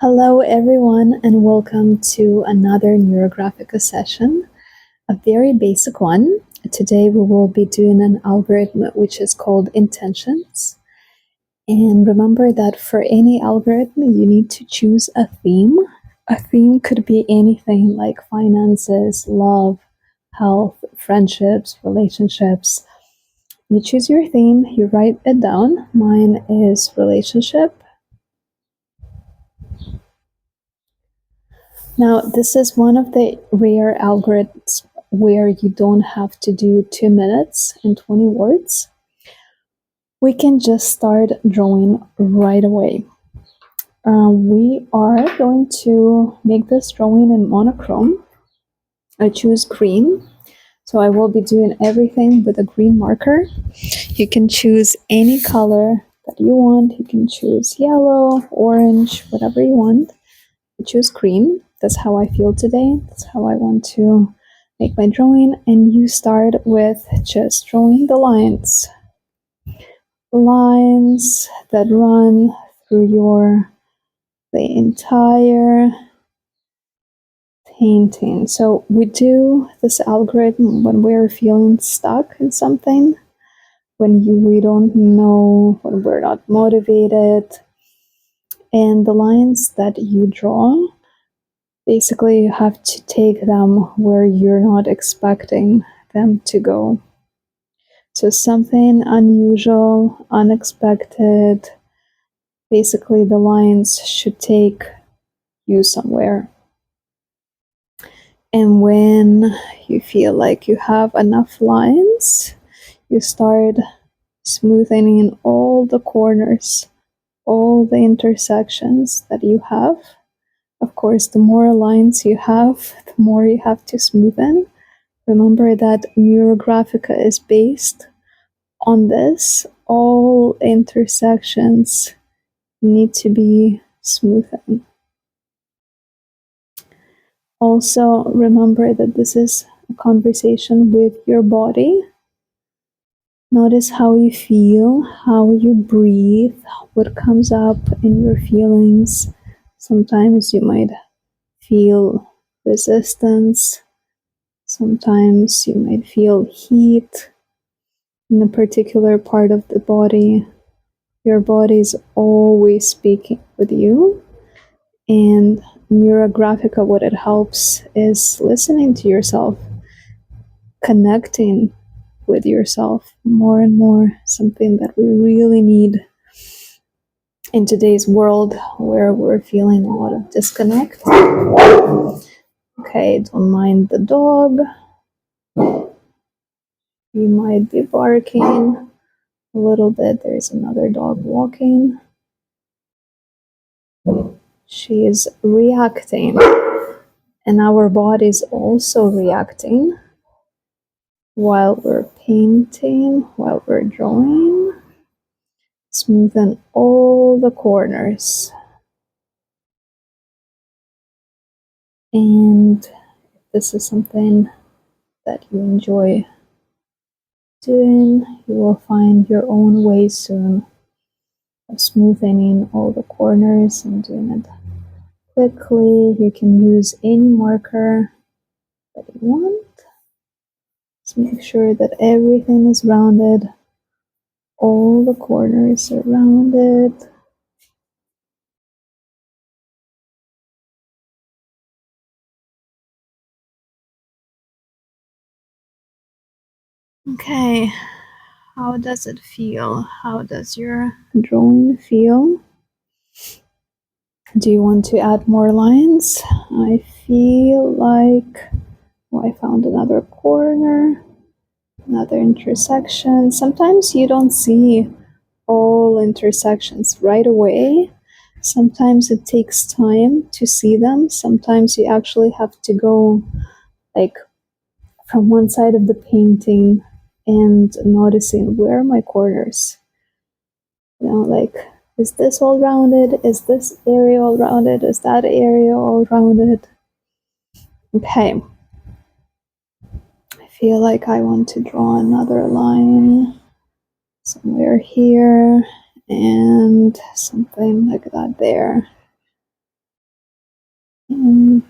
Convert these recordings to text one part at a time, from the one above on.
Hello, everyone, and welcome to another Neurographica session, a very basic one. Today, we will be doing an algorithm which is called intentions. And remember that for any algorithm, you need to choose a theme. A theme could be anything like finances, love, health, friendships, relationships. You choose your theme, you write it down. Mine is relationship. Now, this is one of the rare algorithms where you don't have to do 2 minutes and 20 words. We can just start drawing right away. We are going to make this drawing in monochrome. I choose green, so I will be doing everything with a green marker. You can choose any color that you want. You can choose yellow, orange, whatever you want. I choose green. That's how I feel today. That's how I want to make my drawing. And you start with just drawing the lines. Lines that run through the entire painting. So we do this algorithm when we're feeling stuck in something, when we don't know, when we're not motivated. And the lines that you draw, basically, you have to take them where you're not expecting them to go. So something unusual, unexpected, basically the lines should take you somewhere. And when you feel like you have enough lines, you start smoothing in all the corners, all the intersections that you have. Of course, the more lines you have, the more you have to smoothen. Remember that Neurographica is based on this. All intersections need to be smoothened. Also, remember that this is a conversation with your body. Notice how you feel, how you breathe, what comes up in your feelings. Sometimes you might feel resistance. Sometimes you might feel heat in a particular part of the body. Your body is always speaking with you. And Neurographica, what it helps is listening to yourself, connecting with yourself more and more, something that we really need in today's world where we're feeling a lot of disconnect. Okay, don't mind the dog. You might be barking a little bit. There's another dog walking. She is reacting, and our body's also reacting while we're painting, while we're drawing. Smoothen all the corners. And if this is something that you enjoy doing, you will find your own way soon of smoothing all the corners and doing it quickly. You can use any marker that you want. Just make sure that everything is rounded. All the corners are rounded. Okay, how does it feel? How does your drawing feel? Do you want to add more lines? I feel like I found another corner, another intersection. Sometimes you don't see all intersections right away. Sometimes it takes time to see them. Sometimes you actually have to go like from one side of the painting and noticing where are my corners. Like, is this all rounded? Is this area all rounded? Is that area all rounded? Okay. I feel like I want to draw another line somewhere here and something like that there. And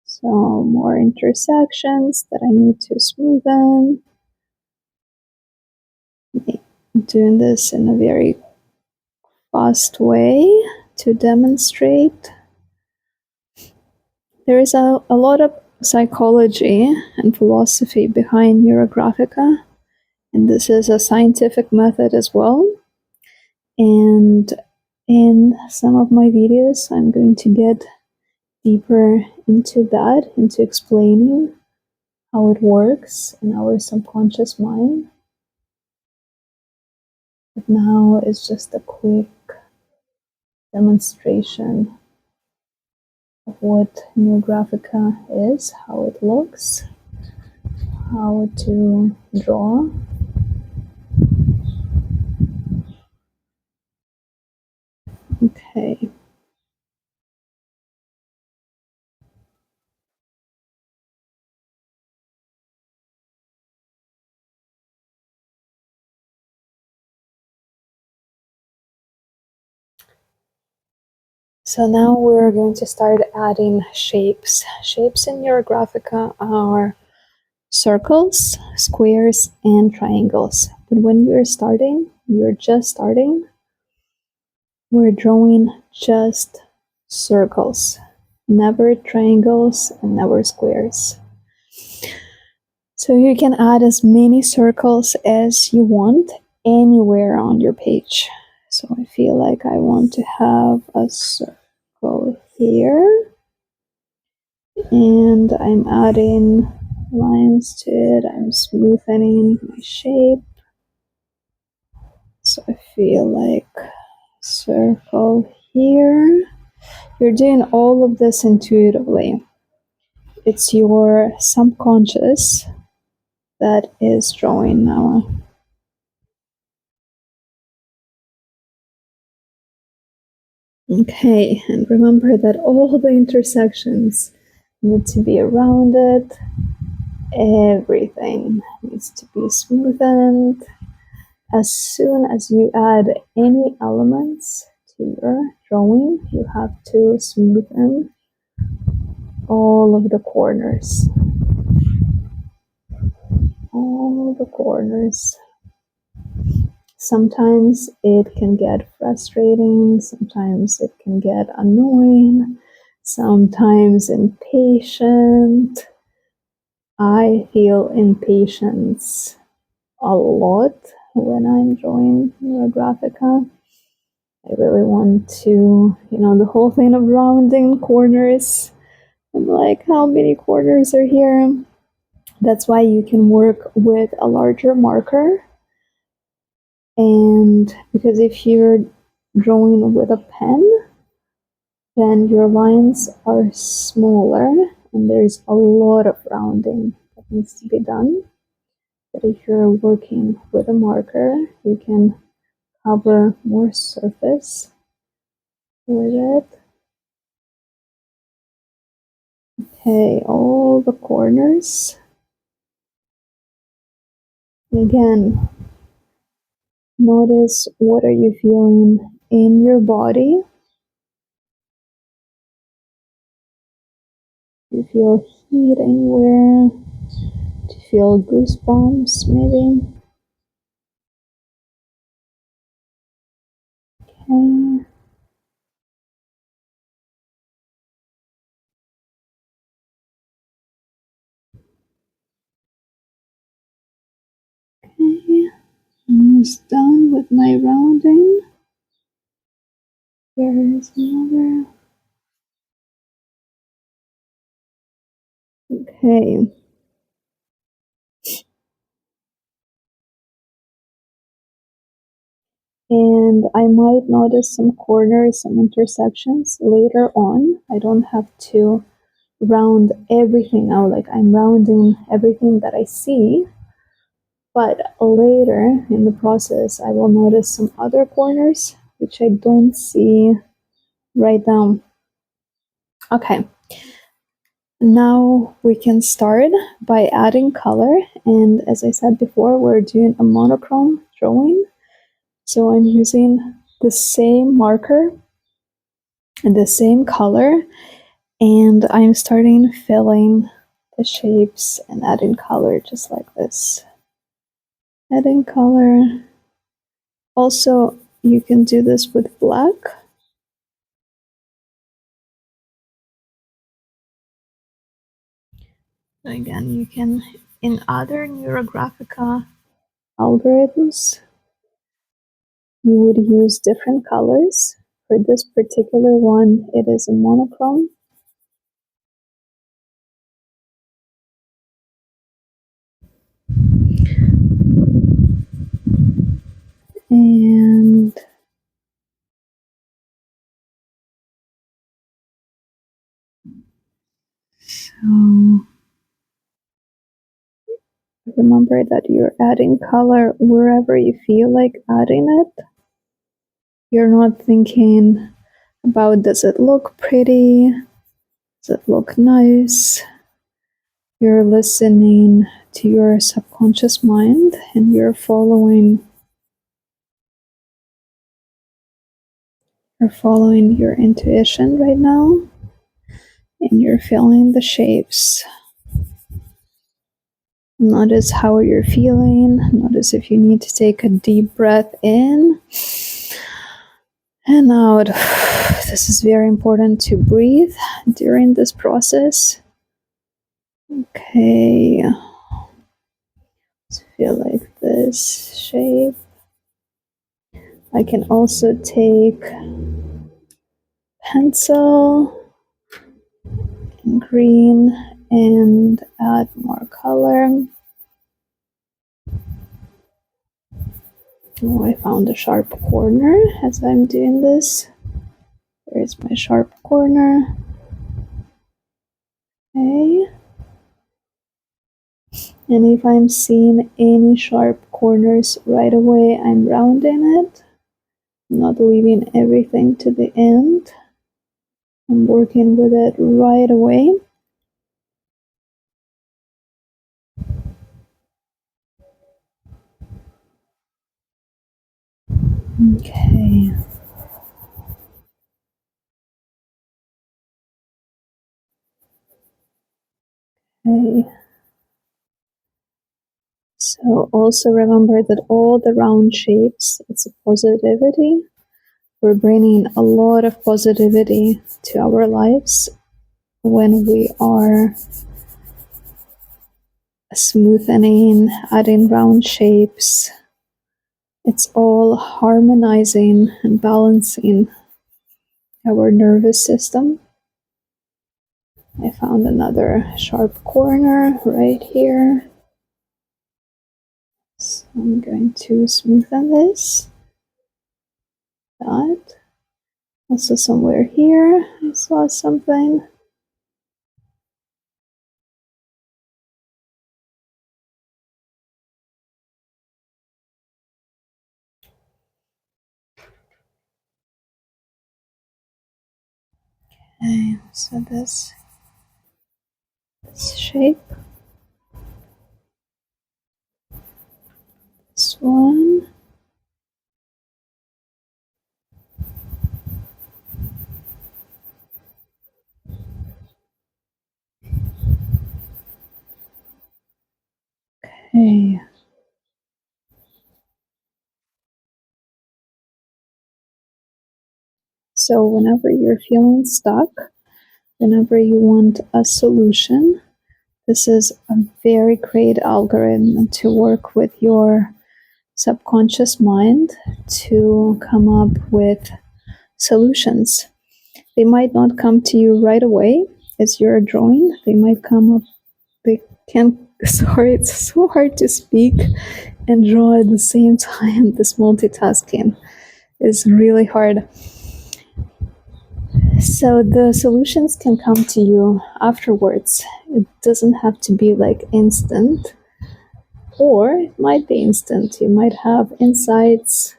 so more intersections that I need to smoothen. Doing this in a very fast way to demonstrate. There is a lot of psychology and philosophy behind Neurographica, and this is a scientific method as well. And in some of my videos, I'm going to get deeper into that, into explaining how it works in our subconscious mind. But now it's just a quick demonstration of what Neurographica is, how it looks, how to draw. Okay. So now we're going to start adding shapes. Shapes in Neurographica are circles, squares, and triangles. But when you're just starting, we're drawing just circles, never triangles and never squares. So you can add as many circles as you want anywhere on your page. So I feel like I want to have a circle here, and I'm adding lines to it. I'm smoothing my shape. So I feel like circle here. You're doing all of this intuitively. It's your subconscious that is drawing now. Okay, and remember that all the intersections need to be rounded. Everything needs to be smoothened. As soon as you add any elements to your drawing, you have to smoothen all of the corners. All the corners. Sometimes it can get frustrating, sometimes it can get annoying, sometimes impatient. I feel impatience a lot when I'm drawing Neurographica. I really want to, the whole thing of rounding corners. I'm like, how many corners are here? That's why you can work with a larger marker. And because if you're drawing with a pen, then your lines are smaller and there's a lot of rounding that needs to be done. But if you're working with a marker, you can cover more surface with it. Okay, all the corners. And again, notice what are you feeling in your body. Do you feel heat anywhere? Do you feel goosebumps maybe? Okay. Okay. Almost done with my rounding. There is another. Okay. And I might notice some corners, some intersections later on. I don't have to round everything out, like I'm rounding everything that I see. But later in the process, I will notice some other corners which I don't see right now. Okay. Now we can start by adding color. And as I said before, we're doing a monochrome drawing. So I'm using the same marker the same color, and I'm starting filling the shapes and adding color just like this. Adding color. Also, you can do this with black. Again, you can, in other Neurographica algorithms, you would use different colors. For this particular one, it is a monochrome. And so remember that you're adding color wherever you feel like adding it. You're not thinking about, does it look pretty? Does it look nice? You're listening to your subconscious mind and you're following your intuition right now, and you're feeling the shapes. Notice how you're feeling. Notice if you need to take a deep breath in and out. This is very important to breathe during this process. Okay. Let's feel like this shape. I can also take pencil and green and add more color. Oh, I found a sharp corner as I'm doing this. There's my sharp corner. Okay. And if I'm seeing any sharp corners right away, I'm rounding it. I'm not leaving everything to the end. I'm working with it right away. Okay. Okay. So also remember that all the round shapes, it's a positivity. We're bringing a lot of positivity to our lives when we are smoothening, adding round shapes. It's all harmonizing and balancing our nervous system. I found another sharp corner right here. So I'm going to smoothen this. That. Also somewhere here, I saw something. Okay, so this shape. This one. Okay. So whenever you're feeling stuck, whenever you want a solution, this is a very great algorithm to work with your subconscious mind to come up with solutions. They might not come to you right away as you're drawing. They might come up, they can, sorry, it's so hard to speak and draw at the same time. This multitasking is really hard. So the solutions can come to you afterwards. It doesn't have to be like instant, or it might be instant. You might have insights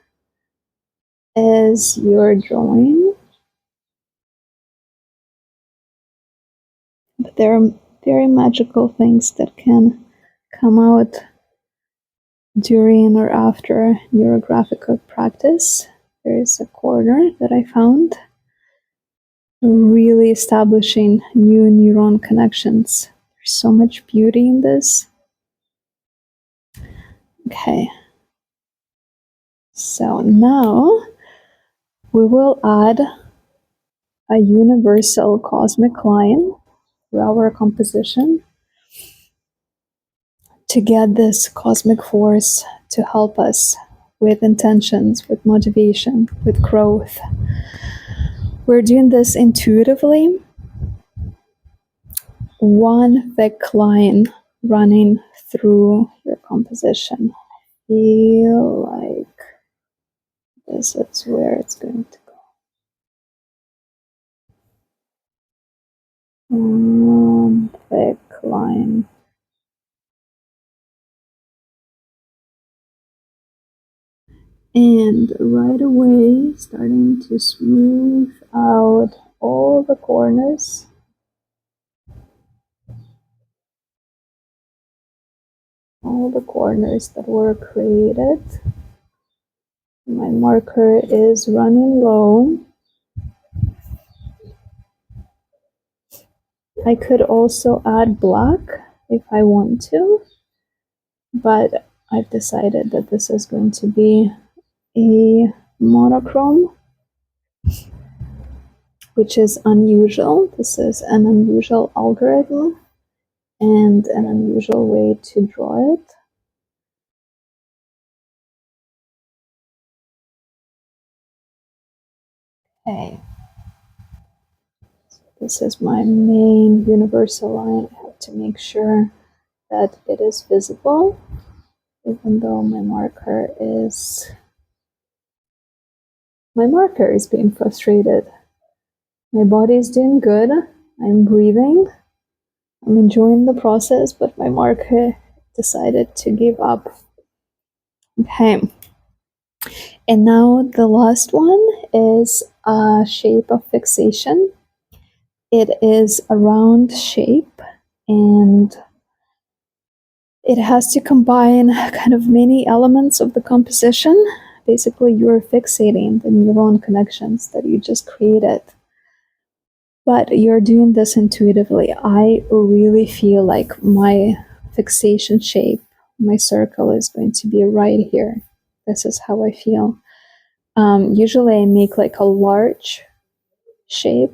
as you're drawing, but there are very magical things that can come out during or after neurographic practice. There is a corner that I found really establishing new neuron connections. There's so much beauty in this. Okay. So now we will add a universal cosmic line to our composition to get this cosmic force to help us with intentions, with motivation, with growth. We're doing this intuitively. One thick line running through your composition. Feel like this is where it's going to go. One thick line. And right away, starting to smooth out all the corners. All the corners that were created. My marker is running low. I could also add black if I want to, but I've decided that this is going to be a monochrome, which is unusual. This is an unusual algorithm and an unusual way to draw it. Okay. So this is my main universal line. I have to make sure that it is visible, even though my marker is being frustrated. My body is doing good. I'm breathing. I'm enjoying the process, but my marker decided to give up. Okay. And now the last one is a shape of fixation. It is a round shape, and it has to combine kind of many elements of the composition. Basically, you're fixating the neuron connections that you just created. But you're doing this intuitively. I really feel like my fixation shape, my circle is going to be right here. This is how I feel. Usually I make like a large shape.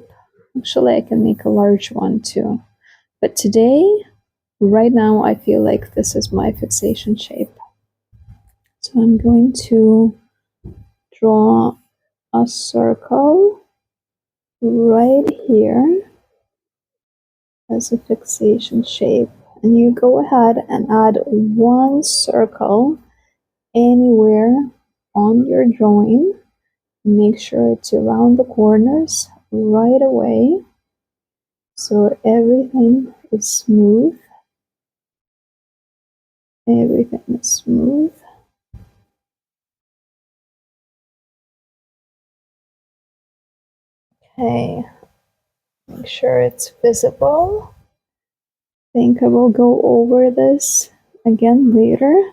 Actually, I can make a large one too. But today, right now, I feel like this is my fixation shape. So I'm going to draw a circle right here as a fixation shape. And you go ahead and add one circle anywhere on your drawing. Make sure to round the corners right away so everything is smooth. Everything is smooth. Okay, make sure it's visible. I think I will go over this again later.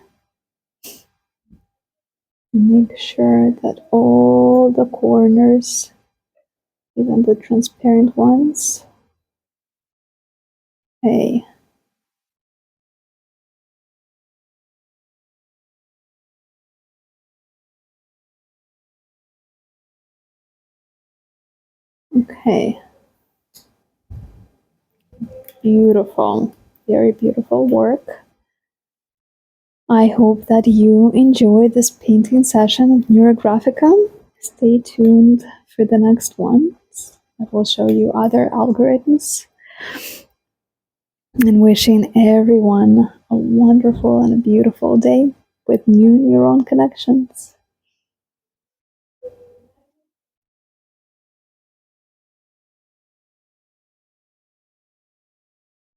Make sure that all the corners, even the transparent ones, okay. Okay. Beautiful. Very beautiful work. I hope that you enjoyed this painting session of Neurographica. Stay tuned for the next one. I will show you other algorithms. And wishing everyone a wonderful and a beautiful day with new neuron connections.